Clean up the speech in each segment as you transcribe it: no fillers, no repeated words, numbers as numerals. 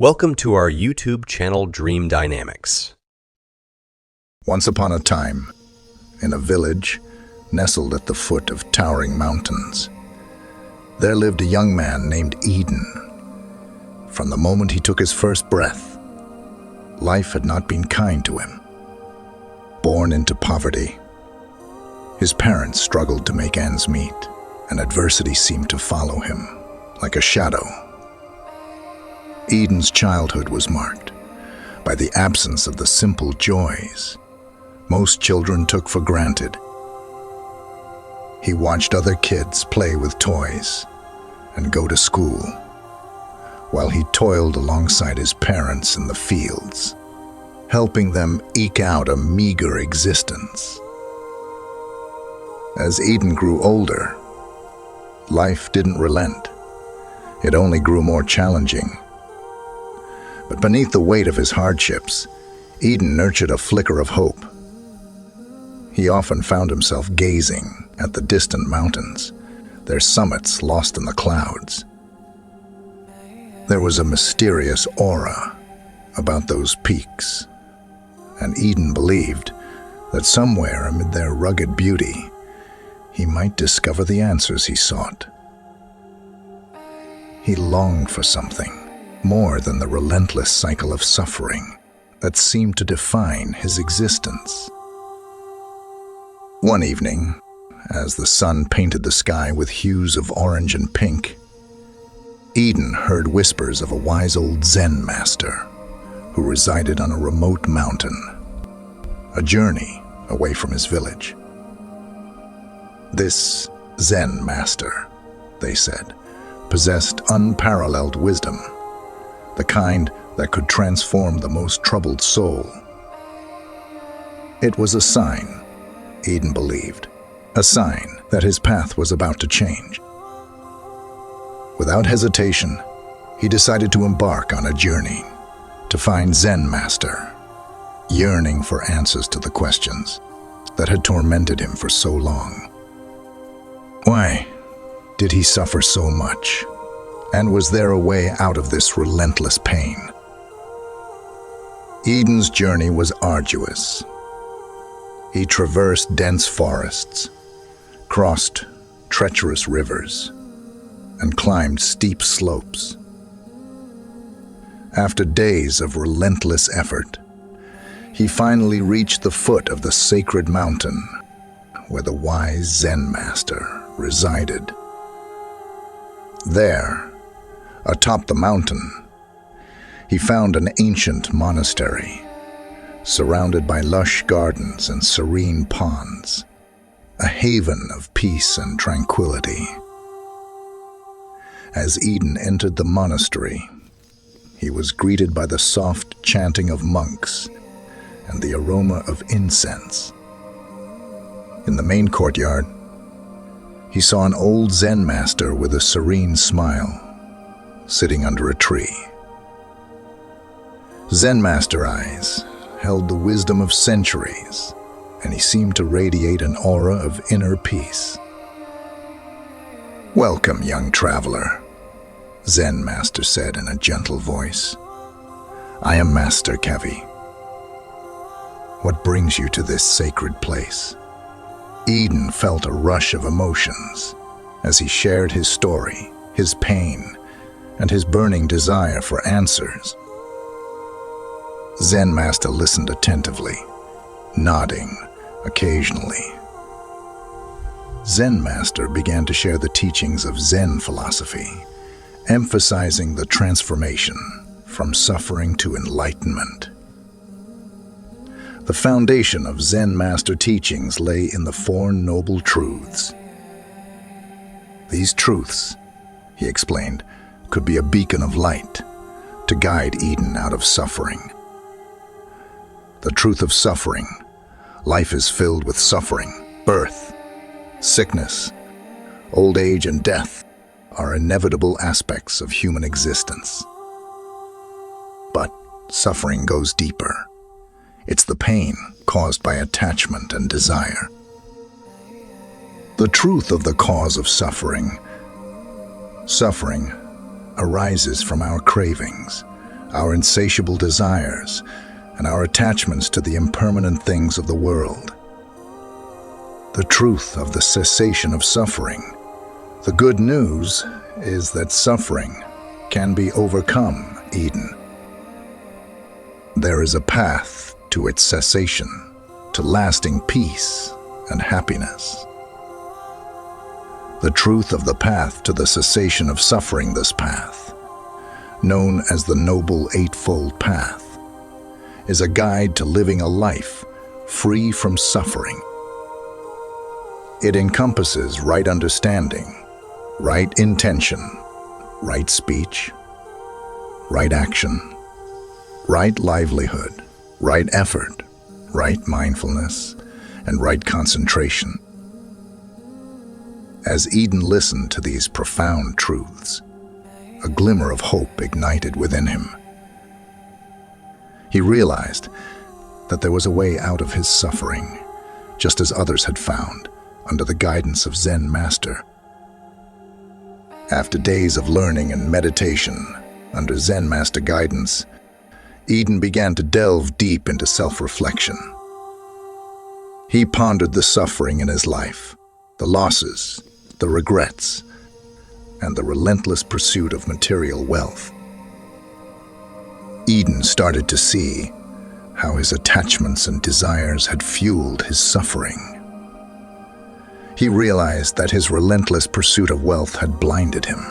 Welcome to our YouTube channel Dream Dynamics. Once upon a time, in a village nestled at the foot of towering mountains, there lived a young man named Eden. From the moment he took his first breath, life had not been kind to him. Born into poverty, his parents struggled to make ends meet, and adversity seemed to follow him like a shadow. Eden's childhood was marked by the absence of the simple joys most children took for granted. He watched other kids play with toys and go to school, while he toiled alongside his parents in the fields, helping them eke out a meager existence. As Eden grew older, life didn't relent. It only grew more challenging. But beneath the weight of his hardships, Eden nurtured a flicker of hope. He often found himself gazing at the distant mountains, their summits lost in the clouds. There was a mysterious aura about those peaks, and Eden believed that somewhere amid their rugged beauty, he might discover the answers he sought. He longed for something more than the relentless cycle of suffering that seemed to define his existence. One evening, as the sun painted the sky with hues of orange and pink, Eden heard whispers of a wise old Zen master who resided on a remote mountain, a journey away from his village. This Zen master, they said, possessed unparalleled wisdom, the kind that could transform the most troubled soul. It was a sign, Eden believed, a sign that his path was about to change. Without hesitation, he decided to embark on a journey to find Zen Master, yearning for answers to the questions that had tormented him for so long. Why did he suffer so much? And was there a way out of this relentless pain? Eden's journey was arduous. He traversed dense forests, crossed treacherous rivers, and climbed steep slopes. After days of relentless effort, he finally reached the foot of the sacred mountain where the wise Zen master resided. There, atop the mountain, he found an ancient monastery, surrounded by lush gardens and serene ponds, a haven of peace and tranquility. As Eden entered the monastery, he was greeted by the soft chanting of monks and the aroma of incense. In the main courtyard, he saw an old Zen master with a serene smile, sitting under a tree. Zen master eyes held the wisdom of centuries, and he seemed to radiate an aura of inner peace. "Welcome, young traveler," Zen master said in a gentle voice. "I am Master Kevi. What brings you to this sacred place?" Eden felt a rush of emotions as he shared his story, his pain, and his burning desire for answers. Zen master listened attentively, nodding occasionally. Zen master began to share the teachings of Zen philosophy, emphasizing the transformation from suffering to enlightenment. The foundation of Zen master teachings lay in the Four Noble Truths. These truths, he explained, could be a beacon of light to guide Eden out of suffering. The truth of suffering: life is filled with suffering. Birth, sickness, old age, and death are inevitable aspects of human existence. But suffering goes deeper. It's the pain caused by attachment and desire. The truth of the cause of suffering: suffering arises from our cravings, our insatiable desires, and our attachments to the impermanent things of the world. The truth of the cessation of suffering. The good news is that suffering can be overcome, Eden. There is a path to its cessation, to lasting peace and happiness. The truth of the path to the cessation of suffering. This path, known as the Noble Eightfold Path, is a guide to living a life free from suffering. It encompasses right understanding, right intention, right speech, right action, right livelihood, right effort, right mindfulness, and right concentration. As Eden listened to these profound truths, a glimmer of hope ignited within him. He realized that there was a way out of his suffering, just as others had found, under the guidance of Zen Master. After days of learning and meditation, under Zen Master guidance, Eden began to delve deep into self-reflection. He pondered the suffering in his life, the losses, the regrets, and the relentless pursuit of material wealth. Eden started to see how his attachments and desires had fueled his suffering. He realized that his relentless pursuit of wealth had blinded him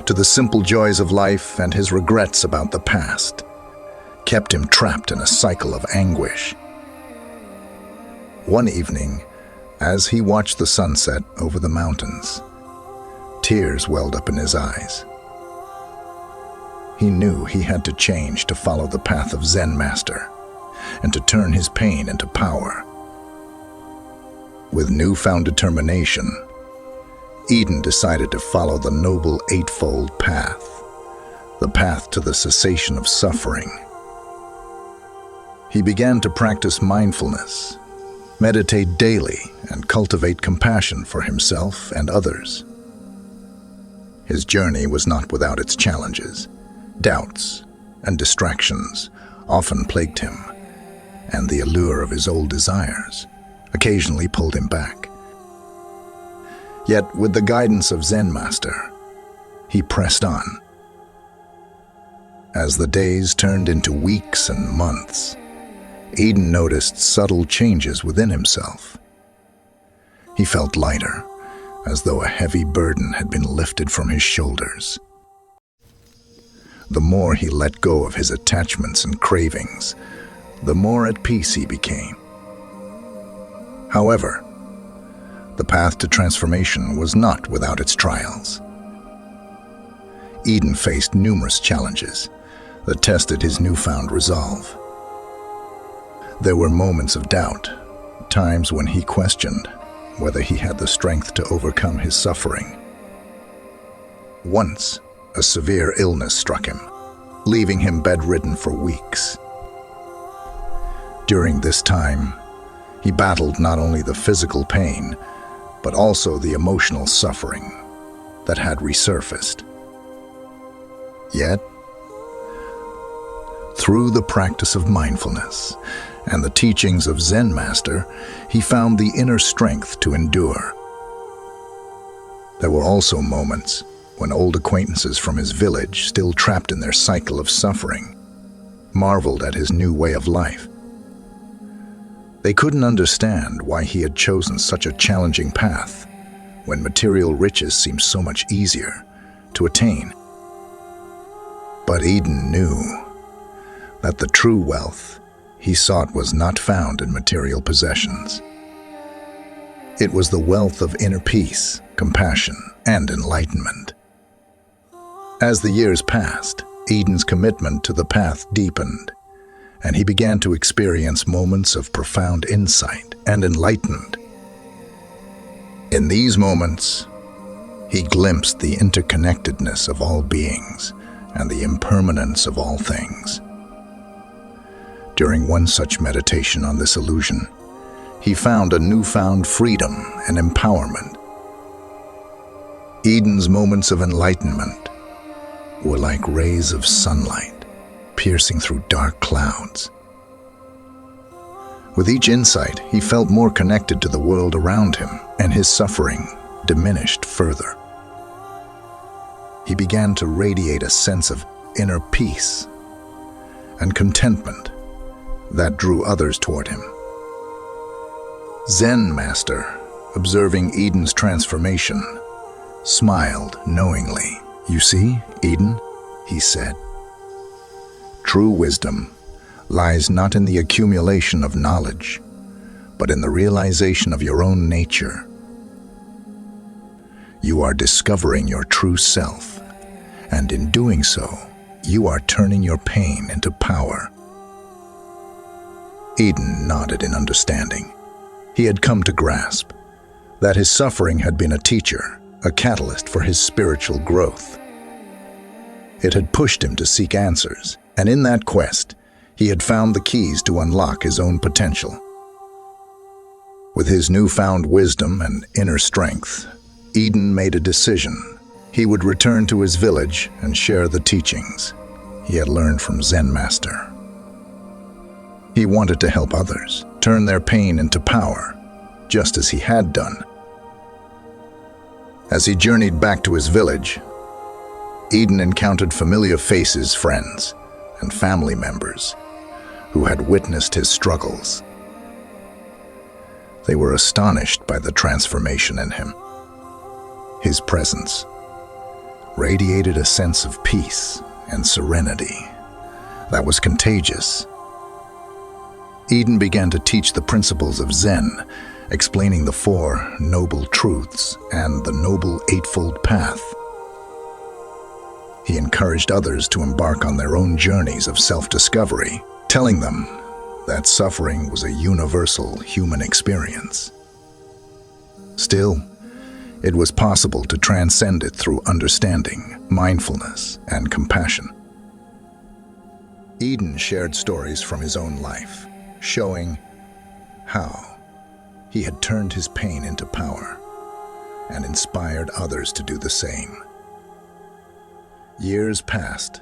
to the simple joys of life, and his regrets about the past kept him trapped in a cycle of anguish. One evening, as he watched the sunset over the mountains, tears welled up in his eyes. He knew he had to change to follow the path of Zen Master and to turn his pain into power. With newfound determination, Eden decided to follow the Noble Eightfold Path, the path to the cessation of suffering. He began to practice mindfulness, meditate daily, and cultivate compassion for himself and others. His journey was not without its challenges. Doubts and distractions often plagued him, and the allure of his old desires occasionally pulled him back. Yet, with the guidance of Zen Master, he pressed on. As the days turned into weeks and months, Eden noticed subtle changes within himself. He felt lighter, as though a heavy burden had been lifted from his shoulders. The more he let go of his attachments and cravings, the more at peace he became. However, the path to transformation was not without its trials. Eden faced numerous challenges that tested his newfound resolve. There were moments of doubt, times when he questioned whether he had the strength to overcome his suffering. Once, a severe illness struck him, leaving him bedridden for weeks. During this time, he battled not only the physical pain, but also the emotional suffering that had resurfaced. Yet, through the practice of mindfulness and the teachings of Zen Master, he found the inner strength to endure. There were also moments when old acquaintances from his village, still trapped in their cycle of suffering, marveled at his new way of life. They couldn't understand why he had chosen such a challenging path when material riches seemed so much easier to attain. But Eden knew that the true wealth he sought was not found in material possessions. It was the wealth of inner peace, compassion, and enlightenment. As the years passed, Eden's commitment to the path deepened, and he began to experience moments of profound insight and enlightenment. In these moments, he glimpsed the interconnectedness of all beings and the impermanence of all things. During one such meditation on this illusion, he found a newfound freedom and empowerment. Eden's moments of enlightenment were like rays of sunlight piercing through dark clouds. With each insight, he felt more connected to the world around him, and his suffering diminished further. He began to radiate a sense of inner peace and contentment that drew others toward him. Zen master, observing Eden's transformation, smiled knowingly. "You see, Eden," he said, "true wisdom lies not in the accumulation of knowledge, but in the realization of your own nature. You are discovering your true self, and in doing so, you are turning your pain into power." Eden nodded in understanding. He had come to grasp that his suffering had been a teacher, a catalyst for his spiritual growth. It had pushed him to seek answers, and in that quest, he had found the keys to unlock his own potential. With his newfound wisdom and inner strength, Eden made a decision. He would return to his village and share the teachings he had learned from Zen Master. He wanted to help others, turn their pain into power, just as he had done. As he journeyed back to his village, Eden encountered familiar faces, friends, and family members who had witnessed his struggles. They were astonished by the transformation in him. His presence radiated a sense of peace and serenity that was contagious. Eden began to teach the principles of Zen, explaining the Four Noble Truths and the Noble Eightfold Path. He encouraged others to embark on their own journeys of self-discovery, telling them that suffering was a universal human experience. Still, it was possible to transcend it through understanding, mindfulness, and compassion. Eden shared stories from his own life, showing how he had turned his pain into power and inspired others to do the same. Years passed,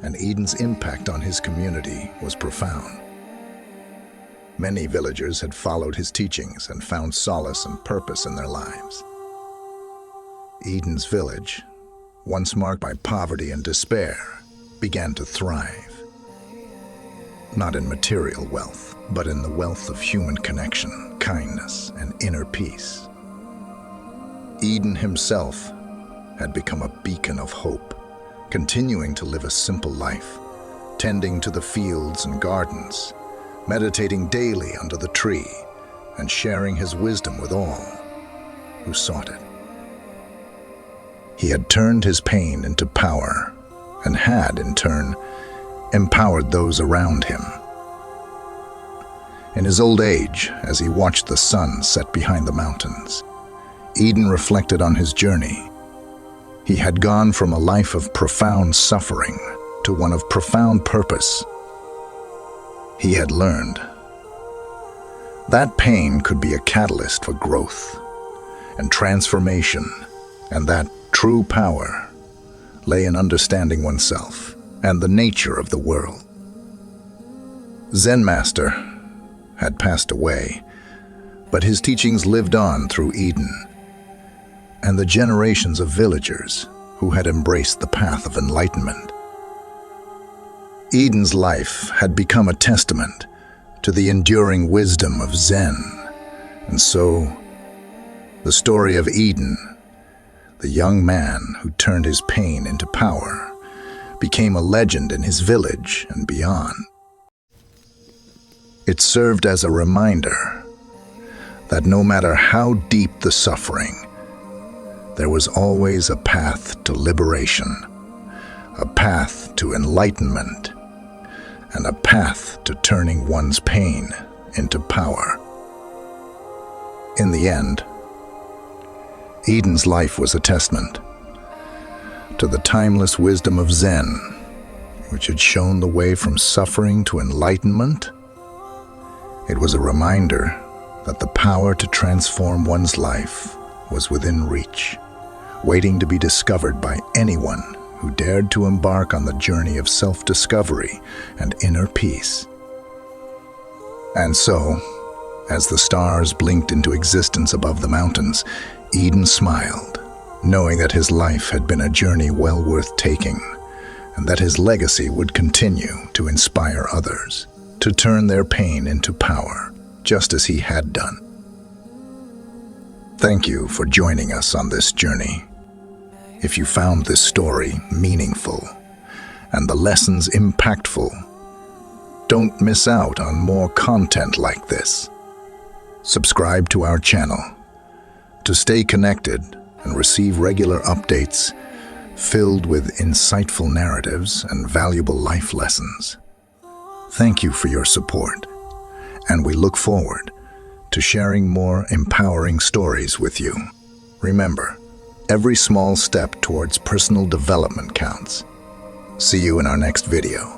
and Eden's impact on his community was profound. Many villagers had followed his teachings and found solace and purpose in their lives. Eden's village, once marked by poverty and despair, began to thrive. Not in material wealth, but in the wealth of human connection, kindness, and inner peace. Eden himself had become a beacon of hope, continuing to live a simple life, tending to the fields and gardens, meditating daily under the tree, and sharing his wisdom with all who sought it. He had turned his pain into power and had, in turn, empowered those around him. In his old age, as he watched the sun set behind the mountains, Eden reflected on his journey. He had gone from a life of profound suffering to one of profound purpose. He had learned that pain could be a catalyst for growth and transformation, and that true power lay in understanding oneself and the nature of the world. Zen Master had passed away, but his teachings lived on through Eden and the generations of villagers who had embraced the path of enlightenment. Eden's life had become a testament to the enduring wisdom of Zen, and so the story of Eden, the young man who turned his pain into power, became a legend in his village and beyond. It served as a reminder that no matter how deep the suffering, there was always a path to liberation, a path to enlightenment, and a path to turning one's pain into power. In the end, Eden's life was a testament to the timeless wisdom of Zen, which had shown the way from suffering to enlightenment. It was a reminder that the power to transform one's life was within reach, waiting to be discovered by anyone who dared to embark on the journey of self-discovery and inner peace. And so, as the stars blinked into existence above the mountains, Eden smiled, knowing that his life had been a journey well worth taking, and that his legacy would continue to inspire others to turn their pain into power, just as he had done. Thank you for joining us on this journey. If you found this story meaningful and the lessons impactful, don't miss out on more content like this. Subscribe to our channel to stay connected and receive regular updates filled with insightful narratives and valuable life lessons. Thank you for your support, and we look forward to sharing more empowering stories with you. Remember, every small step towards personal development counts. See you in our next video.